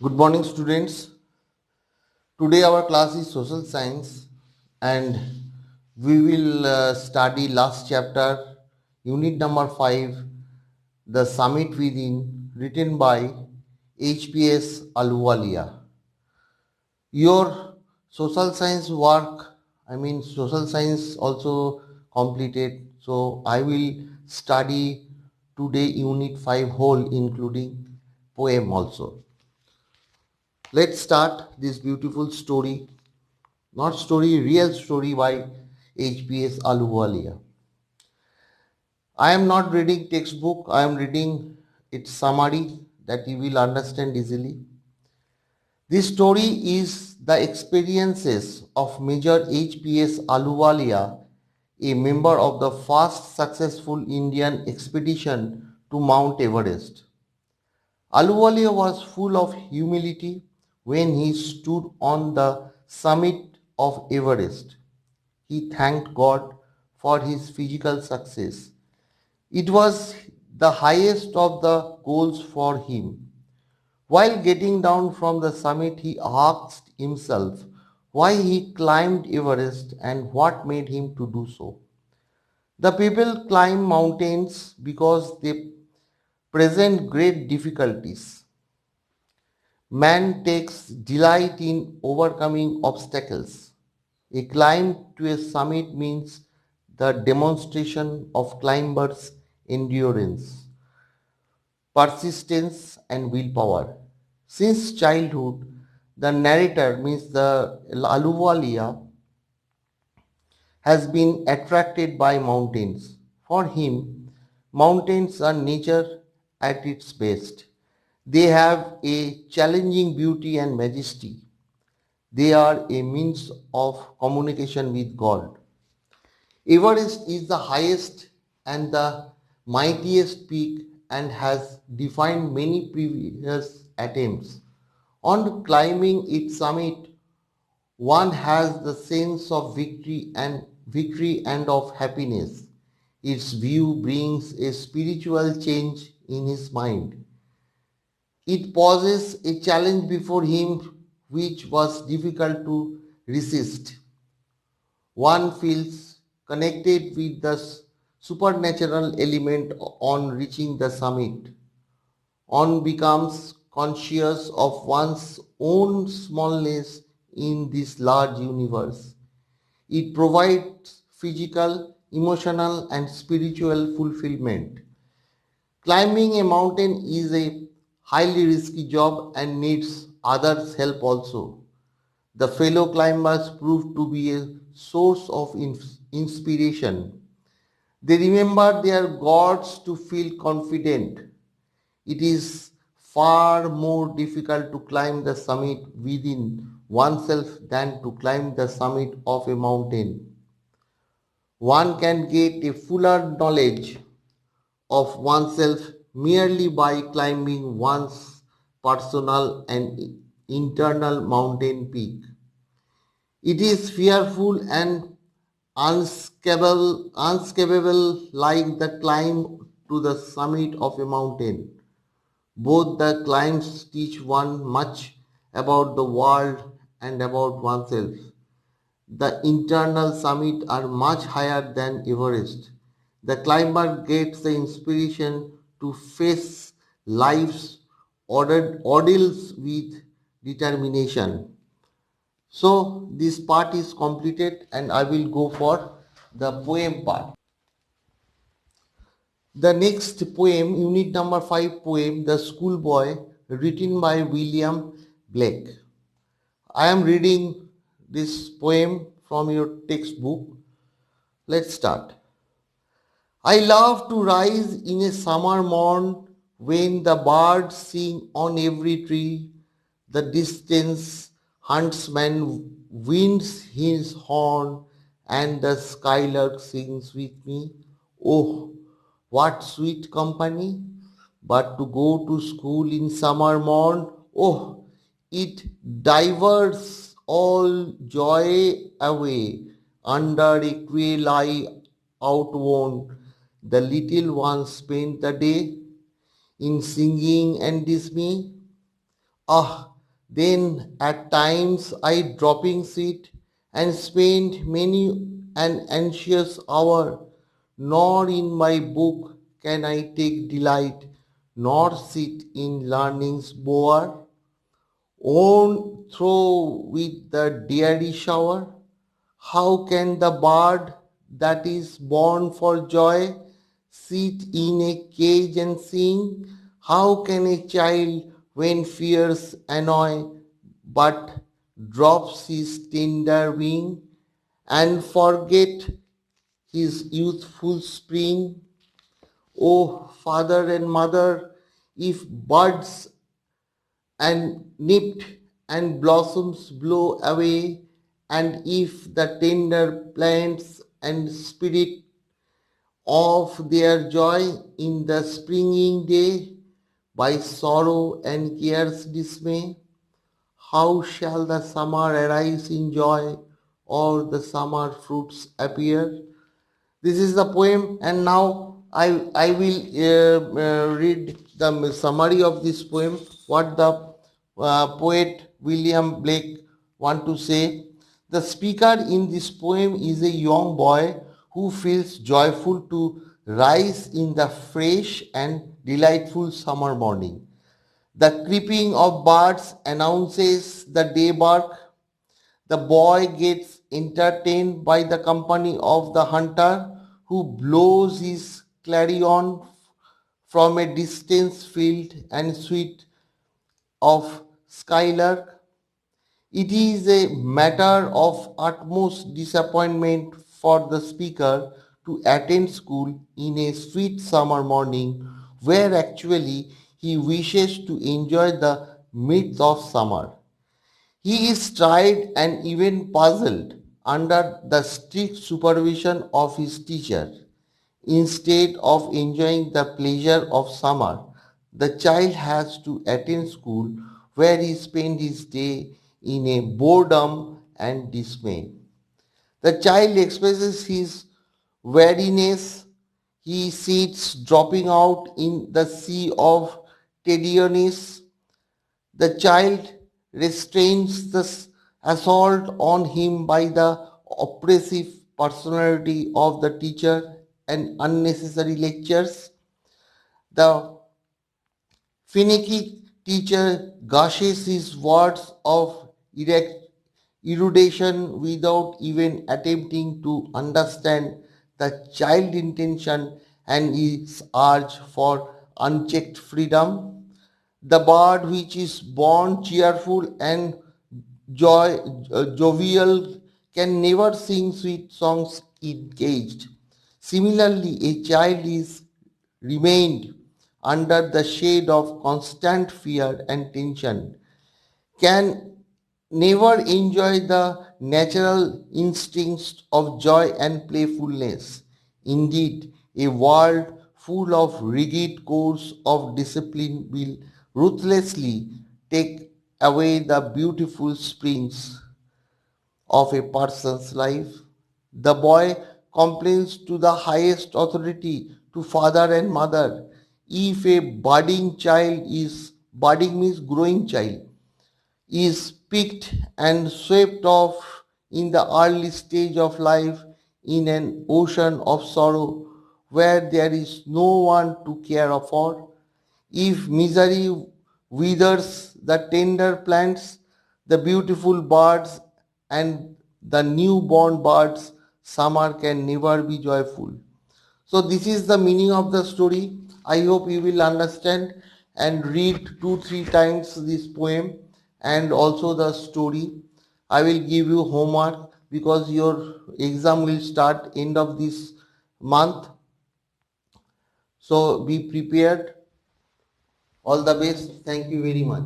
Good morning, students. Today our class is social science and we will study last chapter, unit number 5, The Summit Within, written by HPS Aluwalia. Your social science work, social science also completed. So I will study today unit 5 whole including poem also. Let's start this beautiful story, not story, real story by HPS Aluwalia. I am not reading textbook, I am reading its summary that you will understand easily. This story is the experiences of Major HPS Aluwalia, a member of the first successful Indian expedition to Mount Everest. Aluwalia was full of humility when he stood on the summit of Everest. He thanked God for his physical success. It was the highest of the goals for him. While getting down from the summit, he asked himself why he climbed Everest and what made him to do so. The people climb mountains because they present great difficulties. Man takes delight in overcoming obstacles. A climb to a summit means the demonstration of climbers' endurance, persistence, and willpower. Since childhood, the narrator means the Aluwalia has been attracted by mountains. For him, mountains are nature at its best. They have a challenging beauty and majesty. They are a means of communication with God. Everest is the highest and the mightiest peak and has defined many previous attempts. On climbing its summit, one has the sense of victory and of happiness. Its view brings a spiritual change in his mind. It poses a challenge before him which was difficult to resist. One feels connected with the supernatural element on reaching the summit. One becomes conscious of one's own smallness in this large universe. It provides physical, emotional, and spiritual fulfillment. Climbing a mountain is a highly risky job and needs others' help also. The fellow climbers proved to be a source of inspiration. They remember their gods to feel confident. It is far more difficult to climb the summit within oneself than to climb the summit of a mountain. One can get a fuller knowledge of oneself merely by climbing one's personal and internal mountain peak. It is fearful and unscalable like the climb to the summit of a mountain. Both the climbs teach one much about the world and about oneself. The internal summit are much higher than Everest. The climber gets the inspiration to face life's ordeals with determination. So this part is completed and I will go for the poem part. The next poem, unit number 5 poem, The Schoolboy, written by William Blake. I am reading this poem from your textbook. Let's start. I love to rise in a summer morn when the birds sing on every tree. The distance huntsman winds his horn and the skylark sings with me. Oh, what sweet company! But to go to school in summer morn, oh, it diverts all joy away. Under a cruel eye outworn, the little ones spend the day in singing and dismay. Ah, Then at times I dropping sit and spend many an anxious hour, nor in my book can I take delight, nor sit in learning's bower, on through with the deary shower. How can the bird that is born for joy sit in a cage and sing? How can a child, when fears annoy, but drops his tender wing and forget his youthful spring? O father and mother, if buds and nipped and blossoms blow away, and if the tender plants and spirit of their joy in the springing day by sorrow and care's dismay, how shall the summer arise in joy, or the summer fruits appear? This is the poem, and now I will read the summary of this poem. What the poet William Blake want to say. The speaker in this poem is a young boy who feels joyful to rise in the fresh and delightful summer morning. The creeping of birds announces the daybreak. The boy gets entertained by the company of the hunter who blows his clarion from a distant field and suite of skylark. It is a matter of utmost disappointment for the speaker to attend school in a sweet summer morning where actually he wishes to enjoy the midst of summer. He is tried and even puzzled under the strict supervision of his teacher. Instead of enjoying the pleasure of summer, the child has to attend school where he spends his day in a boredom and dismay. The child expresses his weariness. He sits dropping out in the sea of tediousness. The child restrains the assault on him by the oppressive personality of the teacher and unnecessary lectures. The finicky teacher gushes his words of erudition without even attempting to understand the child intention and his urge for unchecked freedom. The bird which is born cheerful and jovial can never sing sweet songs in caged. Similarly, a child is remained under the shade of constant fear and tension can never enjoy the natural instincts of joy and playfulness. Indeed, a world full of rigid codes of discipline will ruthlessly take away the beautiful springs of a person's life. The boy complains to the highest authority, to father and mother. If a budding child is, budding means growing child, is picked and swept off in the early stage of life in an ocean of sorrow where there is no one to care for. If misery withers the tender plants, the beautiful birds and the newborn birds, summer can never be joyful. So this is the meaning of the story. I hope you will understand and read 2-3 times this poem and also the story. I will give you homework because your exam will start end of this month. So be prepared. All the best. Thank you very much.